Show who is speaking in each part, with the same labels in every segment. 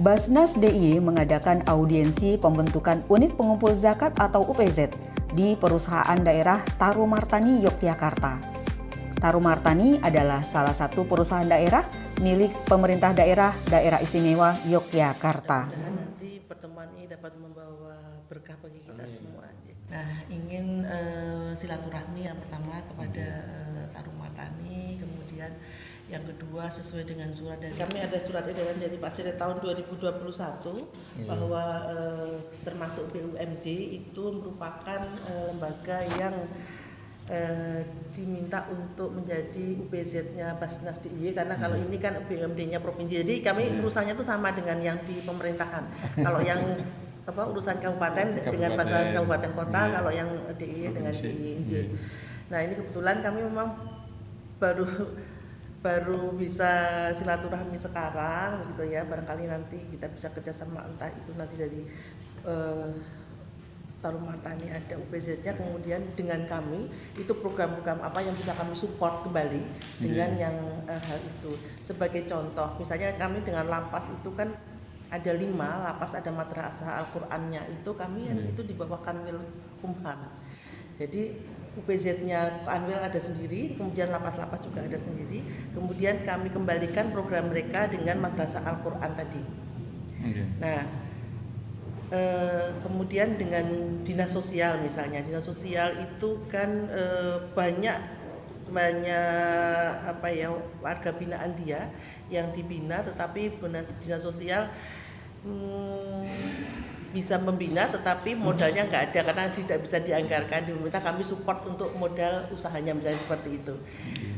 Speaker 1: Basnas DIY mengadakan audiensi pembentukan Unit Pengumpul Zakat atau UPZ di perusahaan daerah Tarumartani, Yogyakarta. Tarumartani adalah salah satu perusahaan daerah milik pemerintah daerah Daerah Istimewa Yogyakarta.
Speaker 2: Nanti pertemuan ini dapat membawa berkah bagi kita semua. Nah, ingin silaturahmi yang pertama kepada Tarumartani, kemudian yang kedua sesuai dengan surat dari kami, ada surat edaran dari Pak Sire tahun 2021 bahwa termasuk BUMD itu merupakan lembaga yang diminta untuk menjadi UPZ-nya Basnas DIY, karena kalau ini kan BUMD-nya provinsi, jadi kami urusannya itu sama dengan yang di pemerintahan. Kalau yang urusan kabupaten dengan Basnas kabupaten kota, kalau yang DIY dengan DIY. Nah, ini kebetulan kami memang baru bisa silaturahmi sekarang gitu ya, barangkali nanti kita bisa kerjasama, entah itu nanti dari Tarumartani ada UPZ-nya, kemudian dengan kami itu program-program apa yang bisa kami support kembali dengan yang hal itu. Sebagai contoh, misalnya kami dengan lapas itu kan ada 5 lapas, ada madrasah Al-Qur'annya, itu kami itu di bawah Kanwil Kumham. Jadi UPZ-nya Kanwil ada sendiri, kemudian lapas-lapas juga ada sendiri. Kemudian kami kembalikan program mereka dengan madrasah Al-Qur'an tadi. Nah, kemudian dengan dinas sosial misalnya, dinas sosial itu kan banyak warga binaan dia yang dibina, tetapi dinas sosial bisa membina tetapi modalnya nggak ada karena tidak bisa dianggarkan di pemerintah. Kami support untuk modal usahanya misalnya seperti itu.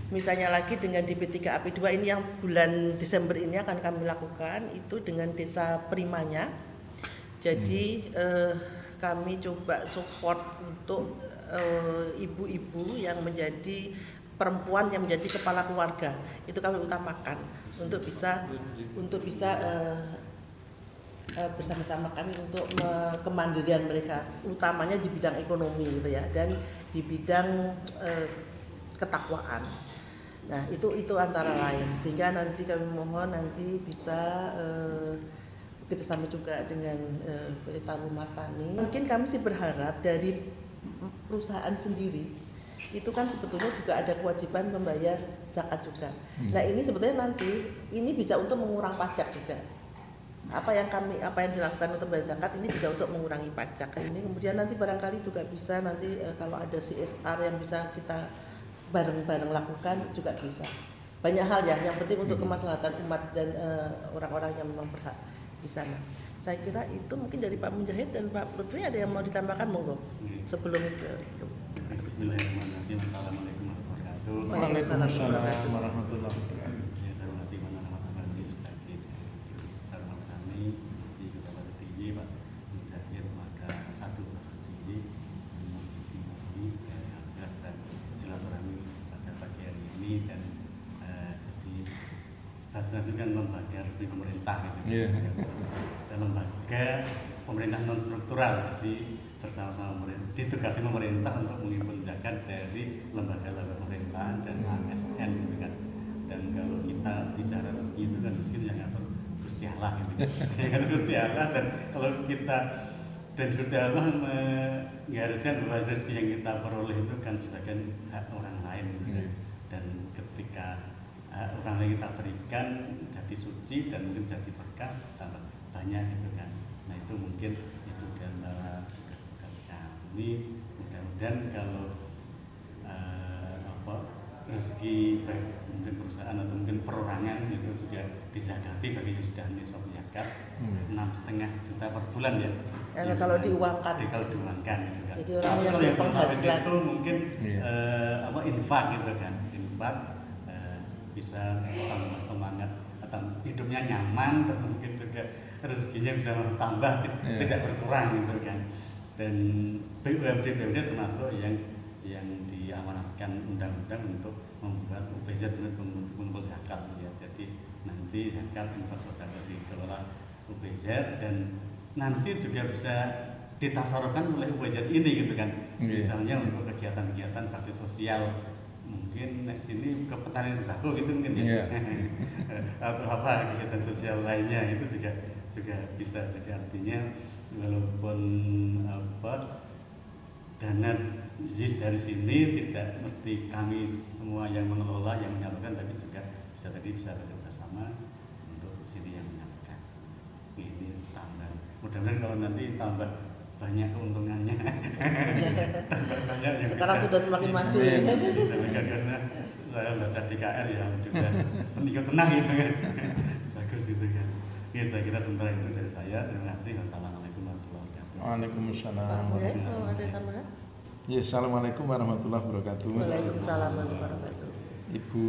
Speaker 2: Misalnya lagi dengan DP3AP2 ini yang bulan Desember ini akan kami lakukan itu dengan desa Primanya. Jadi kami coba support untuk ibu-ibu yang menjadi perempuan yang menjadi kepala keluarga, itu kami utamakan untuk bisa bersama-sama kami untuk kemandirian mereka, utamanya di bidang ekonomi gitu ya, dan di bidang ketakwaan. Nah, itu antara lain, sehingga nanti kami mohon nanti bisa kerjasama juga dengan PT Tarumartani. Mungkin kami sih berharap dari perusahaan sendiri itu kan sebetulnya juga ada kewajiban membayar zakat juga. Nah, ini sebetulnya nanti ini bisa untuk mengurangi pajak juga. Apa yang dilakukan untuk bayar zakat ini bisa untuk mengurangi pajak. Ini kemudian nanti barangkali juga bisa nanti kalau ada CSR yang bisa kita bareng-bareng lakukan juga bisa. Banyak hal ya, yang penting untuk kemaslahatan umat dan orang-orang yang memang berhak di sana. Saya kira itu mungkin dari Pak Mujahid dan Pak Lutfi. Ada yang mau ditambahkan, monggo sebelum ke
Speaker 3: Bismillahirrahmanirrahim. Assalamualaikum warahmatullahi wabarakatuh.
Speaker 2: Waalaikumsalam warahmatullahi
Speaker 3: wabarakatuh. Saya hormati Mana Rahmat sebagai Tarumartani, si Ketua Tinggi Pak Mujahid, maka satu persatu ini agar silaturahmi pada pagi hari ini dan jadi Basnas itu kan lembaga resmi pemerintah gitu. Dan lembaga pemerintah non struktural, jadi bersama-sama ditugasi pemerintah untuk menghimpun zakat dari lembaga-lembaga pemerintahan dan ASN gitu kan. Dan kalau kita bicara rezeki itu kan rezeki yang ngatur Gusti Allah gitu kan. Yang ngatur Gusti Allah, dan kalau kita dan Gusti Allah mengharuskan bahwa rezeki yang kita peroleh itu kan sebagian hak orang lain gitu kan. Dan ketika orang lain kita berikan jadi suci dan mungkin jadi berkah tambah banyak gitu kan. Nah, itu mungkin itu di antara tugas-tugas kami. Mudah-mudahan kalau rezeki baik mungkin perusahaan atau mungkin perorangan itu juga dizakati bagi yang sudah nisab zakat 6,5 juta per bulan ya.
Speaker 2: Kalau diuangkan.
Speaker 3: Kalau diuangkan gitu kan.
Speaker 2: Jadi orang yang
Speaker 3: kalau
Speaker 2: berpenghasilan
Speaker 3: itu mungkin infak gitu kan. Infak bisa tambah semangat atau hidupnya nyaman, dan mungkin juga rezekinya bisa bertambah, tidak berkurang gitu kan. Dan BUMD termasuk yang diamanatkan undang-undang untuk membuat UPZ untuk mengumpul zakat ya. Jadi nanti zakat infak sedekah dikelola UPZ dan nanti juga bisa ditasarufkan oleh UPZ ini gitu kan. Misalnya untuk kegiatan-kegiatan bakti sosial, mungkin sini ke petani tembakau gitu mungkin ya. Atau apa kegiatan sosial lainnya itu juga juga bisa. Jadi artinya walaupun dana dari sini tidak mesti kami semua yang mengelola yang menyalurkan, tapi juga bisa bekerja sama untuk sini yang menyalurkan. Ini tambah. Mudah-mudahan kalau nanti tambah banyak keuntungannya. Tambah banyak yang
Speaker 2: Sekarang
Speaker 3: bisa
Speaker 2: sudah semakin maju.
Speaker 3: karena saya baca di KR yang juga ikut senang gitu kan. Bagus gitu kan. Ya, saya kira sementara itu dari saya. Terima kasih. Wassalamualaikum warahmatullahi wabarakatuh.
Speaker 4: Waalaikumsalam.
Speaker 2: Oh, ada tambahan?
Speaker 4: Ya, assalamualaikum warahmatullahi wabarakatuh.
Speaker 2: Waalaikumsalam warahmatullahi wabarakatuh.
Speaker 4: Ibu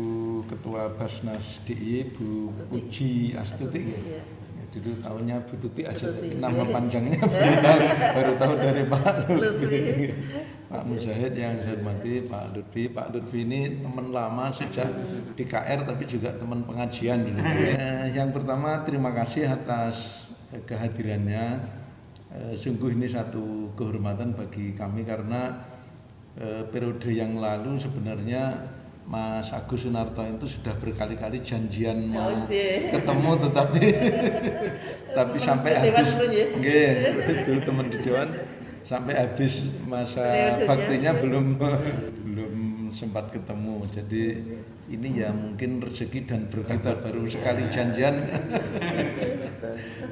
Speaker 4: Ketua Basnas DIY, Bu Uji Astuti.
Speaker 2: Iya.
Speaker 4: Ya, dulu tahunya Bu Tuti aja,
Speaker 2: Tuti.
Speaker 4: tapi nama panjangnya baru tahu dari Pak Lutfi. Pak Mujahid yang saya hormati, Pak Lutfi. Pak Lutfi ini teman lama sejak di KR, tapi juga teman pengajian dulu. Yang pertama, terima kasih atas kehadirannya. Sungguh ini satu kehormatan bagi kami karena periode yang lalu sebenarnya Mas Agus Sunarto itu sudah berkali-kali janjian mau ketemu, tapi sampai habis dulu teman di Dewan, sampai habis masa baktinya belum sempat ketemu. Jadi ini ya mungkin rezeki dan berkah, baru sekali janjian.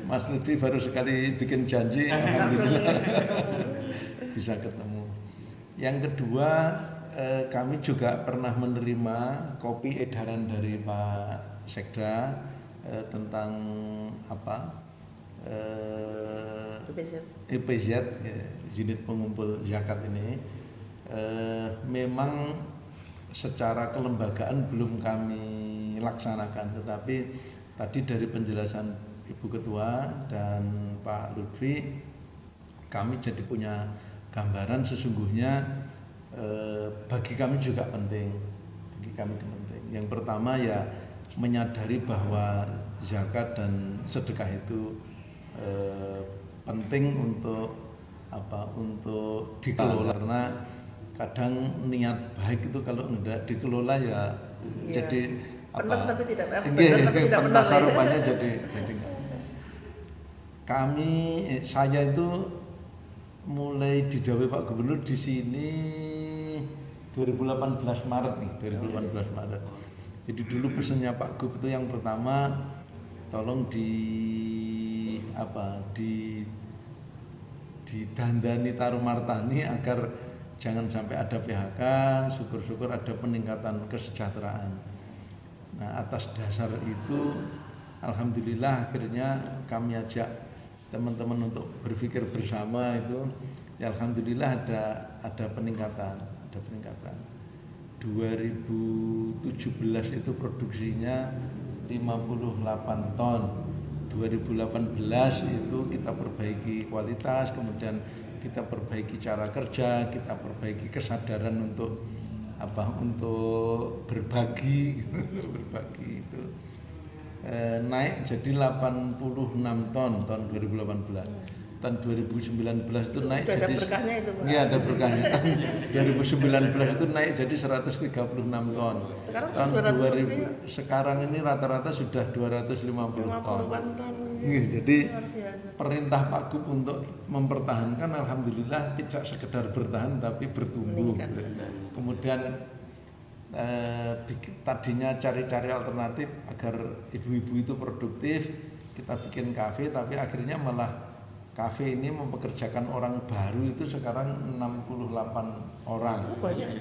Speaker 4: Mas Lutfi baru sekali bikin janji, alhamdulillah bisa ketemu. Yang kedua, kami juga pernah menerima kopi edaran dari Pak Sekda tentang EPZ, unit pengumpul zakat ini. Memang secara kelembagaan belum kami laksanakan, tetapi tadi dari penjelasan Ibu Ketua dan Pak Lutfi, kami jadi punya gambaran sesungguhnya bagi kami juga penting. Yang pertama ya menyadari bahwa zakat dan sedekah itu penting untuk dikelola, karena kadang niat baik itu kalau enggak dikelola ya jadi
Speaker 2: tapi tidak benar.
Speaker 4: Tasarufannya jadi saya itu mulai didhawuhi Pak Gubernur di sini 2018 Maret nih, 2018 Maret. Jadi dulu pesannya Pak Gub itu yang pertama, tolong didandani Tarumartani agar jangan sampai ada PHK, syukur-syukur ada peningkatan kesejahteraan. Nah, atas dasar itu alhamdulillah akhirnya kami ajak teman-teman untuk berpikir bersama itu, ya alhamdulillah ada peningkatan. 2017 itu produksinya 58 ton. 2018 itu kita perbaiki kualitas, kemudian kita perbaiki cara kerja, kita perbaiki kesadaran untuk berbagi itu. Naik jadi 86 ton tahun 2018. Tahun 2019 itu naik
Speaker 2: ada
Speaker 4: jadi
Speaker 2: berkahnya itu, Pak.
Speaker 4: Iya, ada berkahnya. 2019 itu naik jadi 136 ton. Tahun 2000 sekarang ini rata-rata sudah 250 ton. Jadi perintah Pak Gub untuk mempertahankan alhamdulillah tidak sekedar bertahan tapi bertumbuh. Kemudian tadinya cari-cari alternatif agar ibu-ibu itu produktif, kita bikin kafe, tapi akhirnya malah kafe ini mempekerjakan orang baru itu sekarang 68 orang.
Speaker 2: Banyak.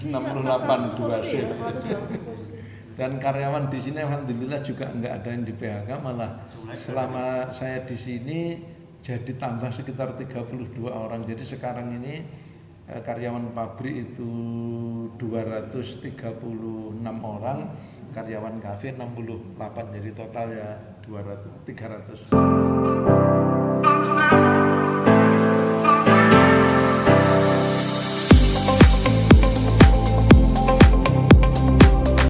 Speaker 4: 68 dua shift. Dan karyawan di sini alhamdulillah juga enggak ada yang di PHK, malah selama saya di sini jadi tambah sekitar 32 orang. Jadi sekarang ini karyawan pabrik itu 236 orang, karyawan kafe 68, jadi total ya 300.